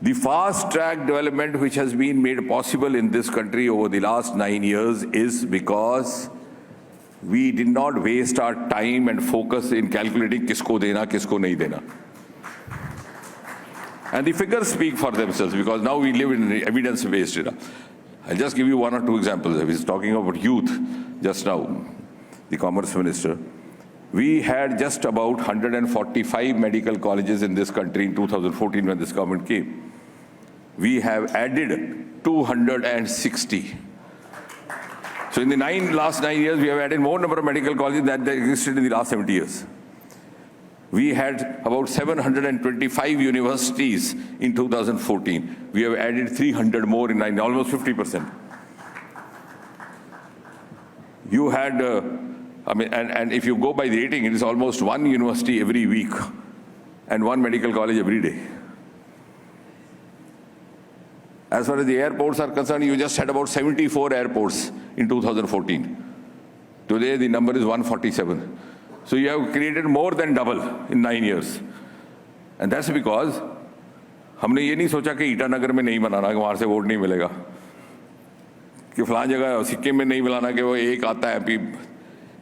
The fast-track development which has been made possible in this country over the last 9 years is because we did not waste our time and focus in calculating kisko dena, kisko nahi dena. And the figures speak for themselves because now we live in evidence-based era. I'll just give you one or two examples. I was talking about youth just now, the Commerce Minister. We had just about 145 medical colleges in this country in 2014 when this government came. We have added 260. So in the last 9 years, we have added more number of medical colleges than they existed in the last 70 years. We had about 725 universities in 2014. We have added 300 more in 9, almost 50%. You had, and if you go by the rating, it is almost one university every week and one medical college every day. As far as the airports are concerned, you just had about 74 airports in 2014. Today, the number is 147. So you have created more than double in 9 years. And that's because हमने ये नहीं सोचा कि ईटानगर में नहीं बनाना, कि वहाँ से वोट नहीं मिलेगा, कि फलां जगह सिक्किम में नहीं मिलाना कि वो एक आता है.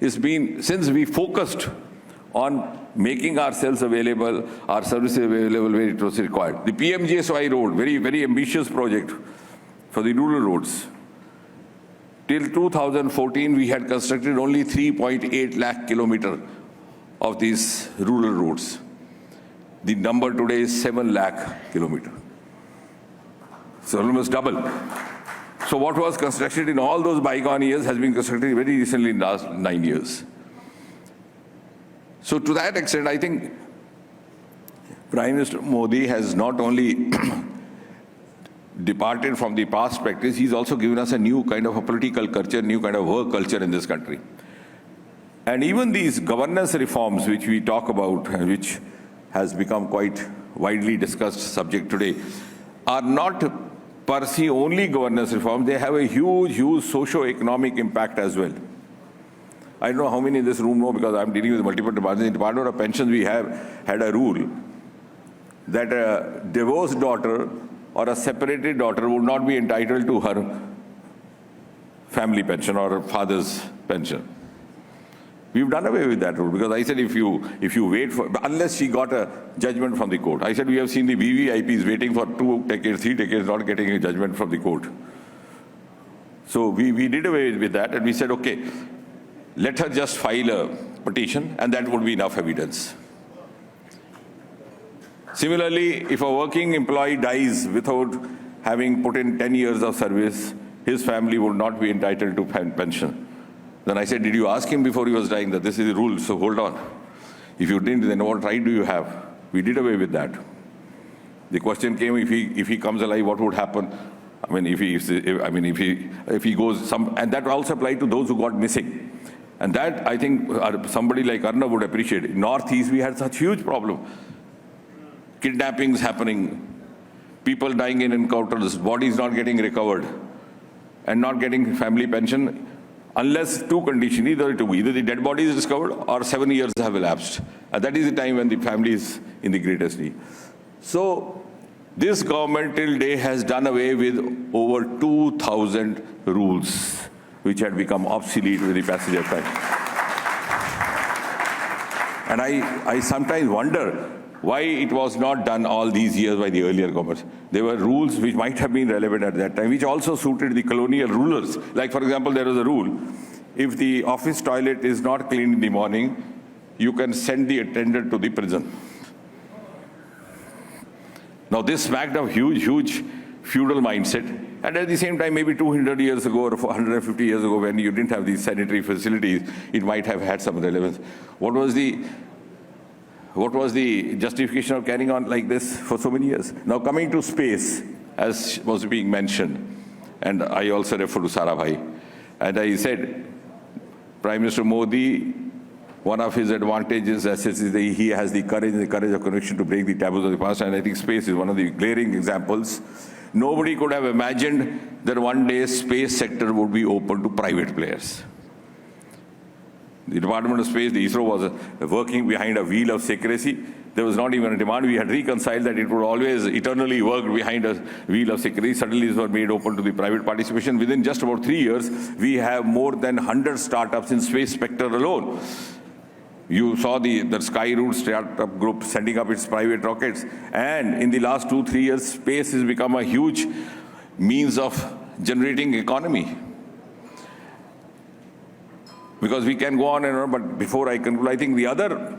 It's been, since we focused on making ourselves available, our services available where it was required. The PMGSY road, very ambitious project for the rural roads. Till 2014, we had constructed only 3.8 lakh kilometers of these rural roads. The number today is 7 lakh kilometers. So almost double. So what was constructed in all those bygone years has been constructed very recently in the last 9 years. So to that extent, I think Prime Minister Modi has not only departed from the past practice, he's also given us a new kind of a political culture, new kind of work culture in this country. And even these governance reforms which we talk about, and which has become quite widely discussed subject today, are not per se only governance reforms. They have a huge socio-economic impact as well. I don't know how many in this room know, because I'm dealing with multiple departments. In the Department of Pensions, we have had a rule that a divorced daughter or a separated daughter would not be entitled to her family pension or her father's pension. We've done away with that rule, because I said if you wait for, unless she got a judgment from the court. I said we have seen the VVIPs waiting for 2 decades, 3 decades, not getting a judgment from the court. So we did away with that, and we said, okay, let her just file a petition, and that would be enough evidence. Similarly, if a working employee dies without having put in 10 years of service, his family would not be entitled to pension. Then I said, did you ask him before he was dying that this is the rule, so hold on. If you didn't, then what right do you have? We did away with that. The question came, if he comes alive, what would happen? I mean, if he goes, and that also applied to those who got missing. And that, I think, somebody like Arnav would appreciate. In Northeast, we had such huge problem. Kidnappings happening, people dying in encounters, bodies not getting recovered, and not getting family pension, unless two conditions, either the dead body is discovered or 7 years have elapsed. And that is the time when the family is in the greatest need. So this government till day has done away with over 2,000 rules, which had become obsolete with the passage of time. And I sometimes wonder why it was not done all these years by the earlier governments. There were rules which might have been relevant at that time, which also suited the colonial rulers. Like, for example, there was a rule, if the office toilet is not cleaned in the morning, you can send the attendant to the prison. Now, this smacked of huge feudal mindset. And at the same time, maybe 200 years ago or 150 years ago, when you didn't have these sanitary facilities, it might have had some relevance. What was the justification of carrying on like this for so many years? Now, coming to space, as was being mentioned, and I also refer to Sarabhai, and I said, Prime Minister Modi, one of his advantages is that he has the courage of conviction to break the taboos of the past, and I think space is one of the glaring examples. Nobody could have imagined that one day space sector would be open to private players. The Department of Space, the ISRO, was working behind a veil of secrecy. there was not even a demand. We had reconciled that it would always eternally work behind a wheel of secrecy. Suddenly, these were made open to the private participation. Within just about 3 years, we have more than 100 startups in space sector alone. You saw the Skyroot startup group sending up its private rockets. And in the last 2-3 years, space has become a huge means of generating economy. Because we can go on and on, but before I conclude, I think the other